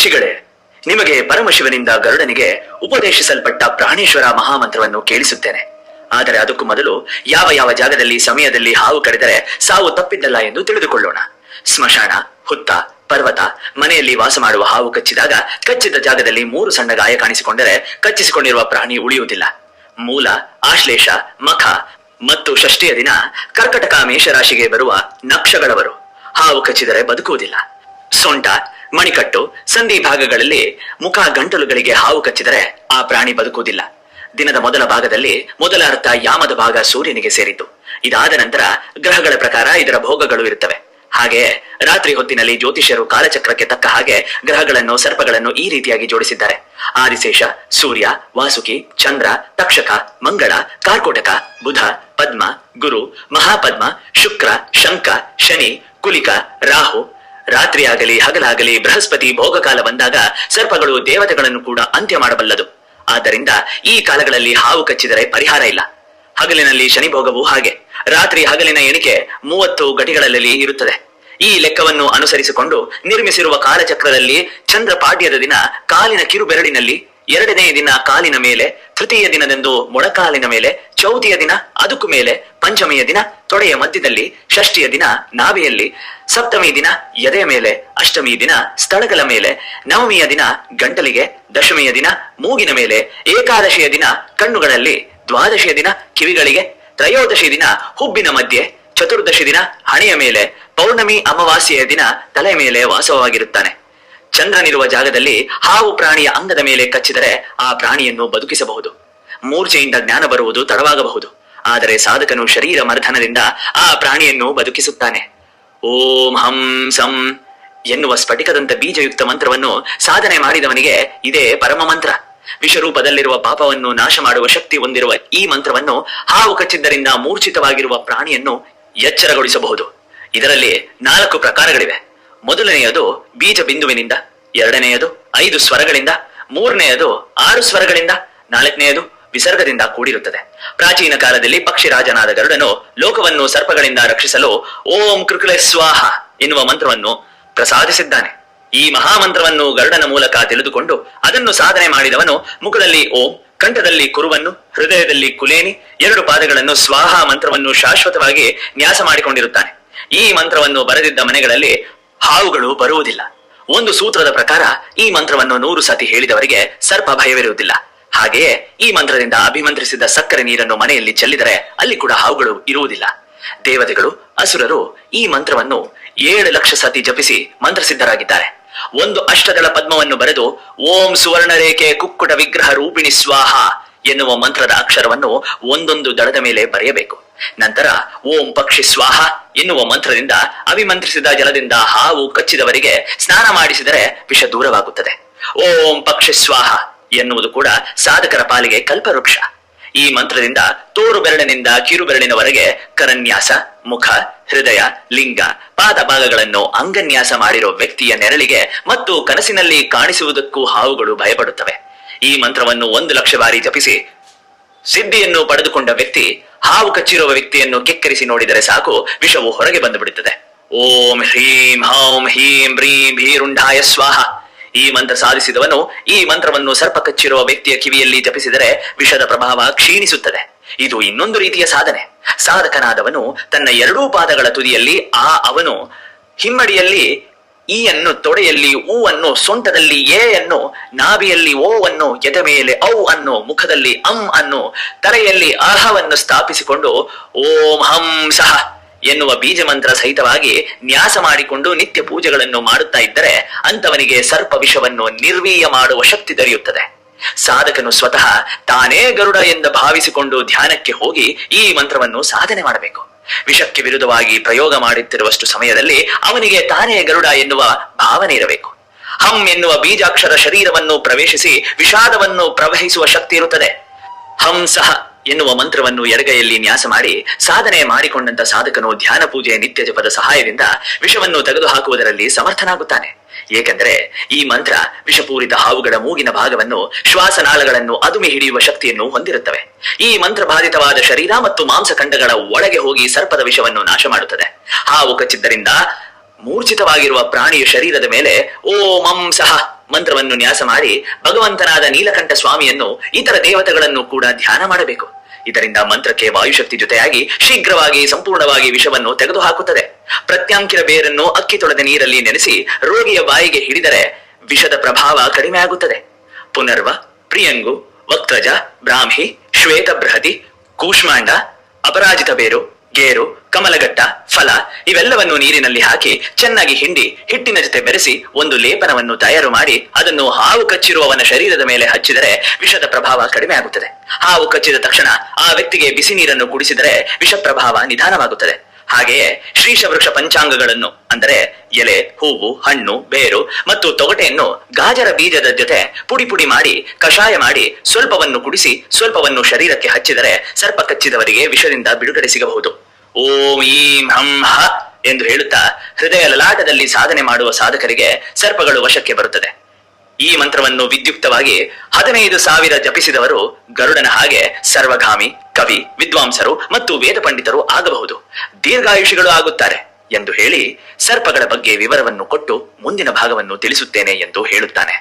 ಋಷಿಗಳೇ, ನಿಮಗೆ ಪರಮಶಿವನಿಂದ ಗರುಡನಿಗೆ ಉಪದೇಶಿಸಲ್ಪಟ್ಟ ಪ್ರಾಣೇಶ್ವರ ಮಹಾಮಂತ್ರವನ್ನು ಕೇಳಿಸುತ್ತೇನೆ. ಆದರೆ ಅದಕ್ಕೂ ಮೊದಲು ಯಾವ ಯಾವ ಜಾಗದಲ್ಲಿ ಸಮಯದಲ್ಲಿ ಹಾವು ಕಡಿದರೆ ಸಾವು ತಪ್ಪಿದ್ದಲ್ಲ ಎಂದು ತಿಳಿದುಕೊಳ್ಳೋಣ. ಸ್ಮಶಾನ, ಹುತ್ತ, ಪರ್ವತ, ಮನೆಯಲ್ಲಿ ವಾಸ ಮಾಡುವ ಹಾವು ಕಚ್ಚಿದಾಗ ಕಚ್ಚಿದ ಜಾಗದಲ್ಲಿ 3 ಸಣ್ಣ ಗಾಯ ಕಾಣಿಸಿಕೊಂಡರೆ ಕಚ್ಚಿಸಿಕೊಂಡಿರುವ ಪ್ರಾಣಿ ಉಳಿಯುವುದಿಲ್ಲ. ಮೂಲ, ಆಶ್ಲೇಷ, ಮಖ ಮತ್ತು ಷಷ್ಠಿಯ ದಿನ ಕರ್ಕಟಕ ಮೇಷರಾಶಿಗೆ ಬರುವ ನಕ್ಷಗಳವರು ಹಾವು ಕಚ್ಚಿದರೆ ಬದುಕುವುದಿಲ್ಲ. ಸೊಂಟ, ಮಣಿಕಟ್ಟು, ಸಂಧಿ ಭಾಗಗಳಲ್ಲಿ ಮುಖ, ಗಂಟಲುಗಳಿಗೆ ಹಾವು ಕಚ್ಚಿದರೆ ಆ ಪ್ರಾಣಿ ಬದುಕುವುದಿಲ್ಲ. ದಿನದ ಮೊದಲ ಭಾಗದಲ್ಲಿ ಮೊದಲ ಅರ್ಥ ಯಾಮದ ಭಾಗ ಸೂರ್ಯನಿಗೆ ಸೇರಿತು. ಇದಾದ ನಂತರ ಗ್ರಹಗಳ ಪ್ರಕಾರ ಇದರ ಭೋಗಗಳು ಇರುತ್ತವೆ. ಹಾಗೆಯೇ ರಾತ್ರಿ ಹೊತ್ತಿನಲ್ಲಿ ಜ್ಯೋತಿಷ್ಯರು ಕಾಲಚಕ್ರಕ್ಕೆ ತಕ್ಕ ಹಾಗೆ ಗ್ರಹಗಳನ್ನು, ಸರ್ಪಗಳನ್ನು ಈ ರೀತಿಯಾಗಿ ಜೋಡಿಸಿದ್ದಾರೆ. ಆದಿಶೇಷ, ಸೂರ್ಯ, ವಾಸುಕಿ, ಚಂದ್ರ, ತಕ್ಷಕ, ಮಂಗಳ, ಕಾರ್ಕೋಟಕ, ಬುಧ, ಪದ್ಮ, ಗುರು, ಮಹಾಪದ್ಮ, ಶುಕ್ರ, ಶಂಕ, ಶನಿ, ಕುಲಿಕ, ರಾಹು. ರಾತ್ರಿಯಾಗಲಿ ಹಗಲಾಗಲಿ ಬೃಹಸ್ಪತಿ ಭೋಗಕಾಲ ಬಂದಾಗ ಸರ್ಪಗಳು ದೇವತೆಗಳನ್ನು ಕೂಡ ಅಂತ್ಯ ಮಾಡಬಲ್ಲದು. ಆದ್ದರಿಂದ ಈ ಕಾಲಗಳಲ್ಲಿ ಹಾವು ಕಚ್ಚಿದರೆ ಪರಿಹಾರ ಇಲ್ಲ. ಹಗಲಿನಲ್ಲಿ ಶನಿ ಭೋಗವು ಹಾಗೆ. ರಾತ್ರಿ ಹಗಲಿನ ಎಣಿಕೆ 30 ಗಡಿಗಳಲ್ಲಿ ಇರುತ್ತದೆ. ಈ ಲೆಕ್ಕವನ್ನು ಅನುಸರಿಸಿಕೊಂಡು ನಿರ್ಮಿಸಿರುವ ಕಾಲಚಕ್ರದಲ್ಲಿ ಚಂದ್ರ ಪಾಡ್ಯದ ದಿನ ಕಾಲಿನ ಕಿರುಬೆರಳಿನಲ್ಲಿ, 2ನೇ ದಿನ ಕಾಲಿನ ಮೇಲೆ, ತೃತೀಯ ದಿನದಂದು ಮೊಳಕಾಲಿನ ಮೇಲೆ, ಚೌತಿಯ ದಿನ ಅದಕ್ಕೂ ಮೇಲೆ, ಪಂಚಮಿಯ ದಿನ ತೊಡೆಯ ಮಧ್ಯದಲ್ಲಿ, ಷಷ್ಠಿಯ ದಿನ ನಾಭಿಯಲ್ಲಿ, ಸಪ್ತಮಿ ದಿನ ಎದೆಯ ಮೇಲೆ, ಅಷ್ಟಮಿ ದಿನ ಸ್ಥಳಗಳ ಮೇಲೆ, ನವಮಿಯ ದಿನ ಗಂಟಲಿಗೆ, ದಶಮಿಯ ದಿನ ಮೂಗಿನ ಮೇಲೆ, ಏಕಾದಶಿಯ ದಿನ ಕಣ್ಣುಗಳಲ್ಲಿ, ದ್ವಾದಶಿಯ ದಿನ ಕಿವಿಗಳಿಗೆ, ತ್ರಯೋದಶಿ ದಿನ ಹುಬ್ಬಿನ ಮಧ್ಯೆ, ಚತುರ್ದಶಿ ದಿನ ಹಣೆಯ ಮೇಲೆ, ಪೌರ್ಣಮಿ ಅಮಾವಾಸ್ಯೆಯ ದಿನ ತಲೆ ಮೇಲೆ ವಾಸವಾಗಿರುತ್ತಾನೆ. ಚಂದ್ರನಿರುವ ಜಾಗದಲ್ಲಿ ಹಾವು ಪ್ರಾಣಿಯ ಅಂಗದ ಮೇಲೆ ಕಚ್ಚಿದರೆ ಆ ಪ್ರಾಣಿಯನ್ನು ಬದುಕಿಸಬಹುದು. ಮೂರ್ಛೆಯಿಂದ ಜ್ಞಾನ ಬರುವುದು ತಡವಾಗಬಹುದು. ಆದರೆ ಸಾಧಕನು ಶರೀರ ಮರ್ಧನದಿಂದ ಆ ಪ್ರಾಣಿಯನ್ನು ಬದುಕಿಸುತ್ತಾನೆ. ಓಂ ಹಂ ಸಂ ಎನ್ನುವ ಸ್ಫಟಿಕದಂತ ಬೀಜಯುಕ್ತ ಮಂತ್ರವನ್ನು ಸಾಧನೆ ಮಾಡಿದವನಿಗೆ ಇದೇ ಪರಮ ಮಂತ್ರ. ವಿಷರೂಪದಲ್ಲಿರುವ ಪಾಪವನ್ನು ನಾಶ ಮಾಡುವ ಶಕ್ತಿ ಹೊಂದಿರುವ ಈ ಮಂತ್ರವನ್ನು ಹಾವು ಕಚ್ಚಿದ್ದರಿಂದ ಮೂರ್ಛಿತವಾಗಿರುವ ಪ್ರಾಣಿಯನ್ನು ಎಚ್ಚರಗೊಳಿಸಬಹುದು. ಇದರಲ್ಲಿ 4 ಪ್ರಕಾರಗಳಿವೆ. ಮೊದಲನೆಯದು ಬೀಜ ಬಿಂದುವಿನಿಂದ, 2ನೆಯದು 5 ಸ್ವರಗಳಿಂದ, 3ನೆಯದು 6 ಸ್ವರಗಳಿಂದ, 4ನೆಯದು ವಿಸರ್ಗದಿಂದ ಕೂಡಿರುತ್ತದೆ. ಪ್ರಾಚೀನ ಕಾಲದಲ್ಲಿ ಪಕ್ಷಿರಾಜನಾದ ಗರುಡನು ಲೋಕವನ್ನು ಸರ್ಪಗಳಿಂದ ರಕ್ಷಿಸಲು ಓಂ ಕೃಕಲೆ ಸ್ವಾಹ ಎನ್ನುವ ಮಂತ್ರವನ್ನು ಪ್ರಸಾದಿಸಿದ್ದಾನೆ. ಈ ಮಹಾಮಂತ್ರವನ್ನು ಗರುಡನ ಮೂಲಕ ತಿಳಿದುಕೊಂಡು ಅದನ್ನು ಸಾಧನೆ ಮಾಡಿದವನು ಮುಖದಲ್ಲಿ ಓಂ, ಕಂಠದಲ್ಲಿ ಕುರುವನ್ನು, ಹೃದಯದಲ್ಲಿ ಕುಲೇನಿ, 2 ಪಾದಗಳನ್ನು ಸ್ವಾಹ ಮಂತ್ರವನ್ನು ಶಾಶ್ವತವಾಗಿ ನ್ಯಾಸ ಮಾಡಿಕೊಂಡಿರುತ್ತಾನೆ. ಈ ಮಂತ್ರವನ್ನು ಬರೆದಿದ್ದ ಮನೆಗಳಲ್ಲಿ ಹಾವುಗಳು ಬರುವುದಿಲ್ಲ. ಒಂದು ಸೂತ್ರದ ಪ್ರಕಾರ ಈ ಮಂತ್ರವನ್ನು 100 ಸತಿ ಹೇಳಿದವರಿಗೆ ಸರ್ಪ ಭಯವಿರುವುದಿಲ್ಲ. ಹಾಗೆಯೇ ಈ ಮಂತ್ರದಿಂದ ಅಭಿಮಂತ್ರಿಸಿದ ಸಕ್ಕರೆ ನೀರನ್ನು ಮನೆಯಲ್ಲಿ ಚೆಲ್ಲಿದರೆ ಅಲ್ಲಿ ಕೂಡ ಹಾವುಗಳು ಇರುವುದಿಲ್ಲ. ದೇವತೆಗಳು, ಅಸುರರು ಈ ಮಂತ್ರವನ್ನು 7 ಲಕ್ಷ ಸತಿ ಜಪಿಸಿ ಮಂತ್ರಸಿದ್ಧರಾಗಿದ್ದಾರೆ. ಒಂದು ಅಷ್ಟದಳ ಪದ್ಮವನ್ನು ಬರೆದು ಓಂ ಸುವರ್ಣ ರೇಖೆ ಕುಕ್ಕುಟ ವಿಗ್ರಹ ರೂಪಿಣಿ ಸ್ವಾಹ ಎನ್ನುವ ಮಂತ್ರದ ಅಕ್ಷರವನ್ನು ಒಂದೊಂದು ದಳದ ಮೇಲೆ ಬರೆಯಬೇಕು. ನಂತರ ಓಂ ಪಕ್ಷಿ ಸ್ವಾಹ ಎನ್ನುವ ಮಂತ್ರದಿಂದ ಅಭಿಮಂತ್ರಿಸಿದ ಜಲದಿಂದ ಹಾವು ಕಚ್ಚಿದವರಿಗೆ ಸ್ನಾನ ಮಾಡಿಸಿದರೆ ವಿಷ ದೂರವಾಗುತ್ತದೆ. ಓಂ ಪಕ್ಷಿ ಸ್ವಾಹ ಎನ್ನುವುದು ಕೂಡ ಸಾಧಕರ ಪಾಲಿಗೆ ಕಲ್ಪವೃಕ್ಷ. ಈ ಮಂತ್ರದಿಂದ ತೋರು ಬೆರಳಿನಿಂದ ಕಿರು ಬೆರಳಿನವರೆಗೆ ಕರನ್ಯಾಸ, ಮುಖ, ಹೃದಯ, ಲಿಂಗ, ಪಾದ ಭಾಗಗಳನ್ನು ಅಂಗನ್ಯಾಸ ಮಾಡಿರೋ ವ್ಯಕ್ತಿಯ ನೆರಳಿಗೆ ಮತ್ತು ಕನಸಿನಲ್ಲಿ ಕಾಣಿಸುವುದಕ್ಕೂ ಹಾವುಗಳು ಭಯಪಡುತ್ತವೆ. ಈ ಮಂತ್ರವನ್ನು 1 ಲಕ್ಷ ಬಾರಿ ಜಪಿಸಿ ಸಿದ್ಧಿಯನ್ನು ಪಡೆದುಕೊಂಡ ವ್ಯಕ್ತಿ ಹಾವು ಕಚ್ಚಿರುವ ವ್ಯಕ್ತಿಯನ್ನು ಕೆಕ್ಕರಿಸಿ ನೋಡಿದರೆ ಸಾಕು, ವಿಷವು ಹೊರಗೆ ಬಂದು ಬಿಡುತ್ತದೆ. ಓಂ ಹ್ರೀಂ ಹೌಂ ಹೀಂ ಬ್ರೀಂ ಭೀರುಂಡಾಯ ಸ್ವಾಹ. ಈ ಮಂತ್ರ ಸಾಧಿಸಿದವನು ಈ ಮಂತ್ರವನ್ನು ಸರ್ಪ ಕಚ್ಚಿರುವ ವ್ಯಕ್ತಿಯ ಕಿವಿಯಲ್ಲಿ ಜಪಿಸಿದರೆ ವಿಷದ ಪ್ರಭಾವ ಕ್ಷೀಣಿಸುತ್ತದೆ. ಇದು ಇನ್ನೊಂದು ರೀತಿಯ ಸಾಧನೆ. ಸಾಧಕನಾದವನು ತನ್ನ 2 ಪಾದಗಳ ತುದಿಯಲ್ಲಿ ಅವನು ಹಿಮ್ಮಡಿಯಲ್ಲಿ ಈ ಅನ್ನು, ತೊಡೆಯಲ್ಲಿ ಊ ಅನ್ನು, ಸೊಂಟದಲ್ಲಿ ಎ ಅನ್ನು, ನಾಭಿಯಲ್ಲಿ ಓ ಅನ್ನು, ಎದೆ ಮೇಲೆ ಔ ಅನ್ನು, ಮುಖದಲ್ಲಿ ಅಂ ಅನ್ನು, ತಲೆಯಲ್ಲಿ ಅಹವನ್ನು ಸ್ಥಾಪಿಸಿಕೊಂಡು ಓಂ ಹಂ ಸಹ ಎನ್ನುವ ಬೀಜ ಮಂತ್ರ ಸಹಿತವಾಗಿ ನ್ಯಾಸ ಮಾಡಿಕೊಂಡು ನಿತ್ಯ ಪೂಜೆಗಳನ್ನು ಮಾಡುತ್ತಾ ಇದ್ದರೆ ಅಂತವನಿಗೆ ಸರ್ಪ ವಿಷವನ್ನು ನಿರ್ವೀಯ ಮಾಡುವ ಶಕ್ತಿ ದೊರೆಯುತ್ತದೆ. ಸಾಧಕನು ಸ್ವತಃ ತಾನೇ ಗರುಡ ಎಂದು ಭಾವಿಸಿಕೊಂಡು ಧ್ಯಾನಕ್ಕೆ ಹೋಗಿ ಈ ಮಂತ್ರವನ್ನು ಸಾಧನೆ ಮಾಡಬೇಕು. ವಿಷಕ್ಕೆ ವಿರುದ್ಧವಾಗಿ ಪ್ರಯೋಗ ಮಾಡುತ್ತಿರುವಷ್ಟು ಸಮಯದಲ್ಲಿ ಅವನಿಗೆ ತಾನೇ ಗರುಡ ಎನ್ನುವ ಭಾವನೆ ಇರಬೇಕು. ಹಂ ಎನ್ನುವ ಬೀಜಾಕ್ಷರ ಶರೀರವನ್ನು ಪ್ರವೇಶಿಸಿ ವಿಷಾದವನ್ನು ಪ್ರವಹಿಸುವ ಶಕ್ತಿ ಇರುತ್ತದೆ. ಹಂಸಹ ಎನ್ನುವ ಮಂತ್ರವನ್ನು ಎಡಗೈಯಲ್ಲಿ ನ್ಯಾಸ ಮಾಡಿ ಸಾಧನೆ ಮಾಡಿಕೊಂಡಂತ ಸಾಧಕನು ಧ್ಯಾನ ಪೂಜೆಯ ನಿತ್ಯ ಜಪದ ಸಹಾಯದಿಂದ ವಿಷವನ್ನು ತೆಗೆದುಹಾಕುವುದರಲ್ಲಿ ಸಮರ್ಥನಾಗುತ್ತಾನೆ. ಏಕೆಂದರೆ ಈ ಮಂತ್ರ ವಿಷಪೂರಿತ ಹಾವುಗಳ ಮೂಗಿನ ಭಾಗವನ್ನು, ಶ್ವಾಸನಾಳಗಳನ್ನು ಅದುಮಿ ಹಿಡಿಯುವ ಶಕ್ತಿಯನ್ನು ಹೊಂದಿರುತ್ತವೆ. ಈ ಮಂತ್ರ ಬಾಧಿತವಾದ ಶರೀರ ಮತ್ತು ಮಾಂಸಖಂಡಗಳ ಒಳಗೆ ಹೋಗಿ ಸರ್ಪದ ವಿಷವನ್ನು ನಾಶ ಮಾಡುತ್ತದೆ. ಹಾವು ಕಚ್ಚಿದ್ದರಿಂದ ಮೂರ್ಛಿತವಾಗಿರುವ ಪ್ರಾಣಿಯ ಶರೀರದ ಮೇಲೆ ಓಂ ಹಂ ಸಹ ಮಂತ್ರವನ್ನು ನ್ಯಾಸ ಮಾಡಿ ಭಗವಂತನಾದ ನೀಲಕಂಠ ಸ್ವಾಮಿಯನ್ನು ಇತರ ದೇವತೆಗಳನ್ನು ಕೂಡ ಧ್ಯಾನ ಮಾಡಬೇಕು. ಇದರಿಂದ ಮಂತ್ರಕ್ಕೆ ವಾಯುಶಕ್ತಿ ಜೊತೆಯಾಗಿ ಶೀಘ್ರವಾಗಿ ಸಂಪೂರ್ಣವಾಗಿ ವಿಷವನ್ನು ತೆಗೆದುಹಾಕುತ್ತದೆ. ಪ್ರತ್ಯಾಂಕಿರ ಬೇರನ್ನು ಅಕ್ಕಿ ತೊಳೆದ ನೀರಲ್ಲಿ ನೆನೆಸಿ ರೋಗಿಯ ಬಾಯಿಗೆ ಹಿಡಿದರೆ ವಿಷದ ಪ್ರಭಾವ ಕಡಿಮೆ ಆಗುತ್ತದೆ. ಪುನರ್ವ, ಪ್ರಿಯಂಗು, ವಕ್ತ್ರಜ, ಬ್ರಾಹ್ಮಿ, ಶ್ವೇತ ಬೃಹತಿ, ಕೂಷ್ಮಾಂಡ, ಅಪರಾಜಿತ ಬೇರು, ಗೇರು, ಕಮಲಗಟ್ಟ, ಫಲ ಇವೆಲ್ಲವನ್ನು ನೀರಿನಲ್ಲಿ ಹಾಕಿ ಚೆನ್ನಾಗಿ ಹಿಂಡಿ ಹಿಟ್ಟಿನ ಜೊತೆ ಬೆರೆಸಿ ಒಂದು ಲೇಪನವನ್ನು ತಯಾರು ಮಾಡಿ ಅದನ್ನು ಹಾವು ಕಚ್ಚಿರುವವನ ಶರೀರದ ಮೇಲೆ ಹಚ್ಚಿದರೆ ವಿಷದ ಪ್ರಭಾವ ಕಡಿಮೆ ಆಗುತ್ತದೆ. ಹಾವು ಕಚ್ಚಿದ ತಕ್ಷಣ ಆ ವ್ಯಕ್ತಿಗೆ ಬಿಸಿ ನೀರನ್ನು ಕುಡಿಸಿದರೆ ವಿಷ ಪ್ರಭಾವ ನಿಧಾನವಾಗುತ್ತದೆ. ಹಾಗೆಯೇ ಶ್ರೀಶವೃಕ್ಷ ಪಂಚಾಂಗಗಳನ್ನು ಅಂದರೆ ಎಲೆ, ಹೂವು, ಹಣ್ಣು, ಬೇರು ಮತ್ತು ತೊಗಟೆಯನ್ನು ಗಾಜರ ಬೀಜದ ಜೊತೆ ಪುಡಿ ಪುಡಿ ಮಾಡಿ ಕಷಾಯ ಮಾಡಿ ಸ್ವಲ್ಪವನ್ನು ಕುಡಿಸಿ ಸ್ವಲ್ಪವನ್ನು ಶರೀರಕ್ಕೆ ಹಚ್ಚಿದರೆ ಸರ್ಪ ಕಚ್ಚಿದವರಿಗೆ ವಿಷದಿಂದ ಬಿಡುಗಡೆ ಸಿಗಬಹುದು. ಓಂ ಈಂ ಹಂ ಹ ಎಂದು ಹೇಳುತ್ತಾ ಹೃದಯ ಲಲಾಟದಲ್ಲಿ ಸಾಧನೆ ಮಾಡುವ ಸಾಧಕರಿಗೆ ಸರ್ಪಗಳು ವಶಕ್ಕೆ ಬರುತ್ತದೆ. ಈ ಮಂತ್ರವನ್ನು ವಿದ್ಯುಕ್ತವಾಗಿ 15,000 ಜಪಿಸಿದವರು ಗರುಡನ ಹಾಗೆ ಸರ್ವಗಾಮಿ, ಕವಿ, ವಿದ್ವಾಂಸರು ಮತ್ತು ವೇದ ಪಂಡಿತರು ಆಗಬಹುದು, ದೀರ್ಘಾಯುಷಿಗಳು ಆಗುತ್ತಾರೆ ಎಂದು ಹೇಳಿ ಸರ್ಪಗಳ ಬಗ್ಗೆ ವಿವರವನ್ನು ಕೊಟ್ಟು ಮುಂದಿನ ಭಾಗವನ್ನು ತಿಳಿಸುತ್ತೇನೆ ಎಂದು ಹೇಳುತ್ತಾನೆ.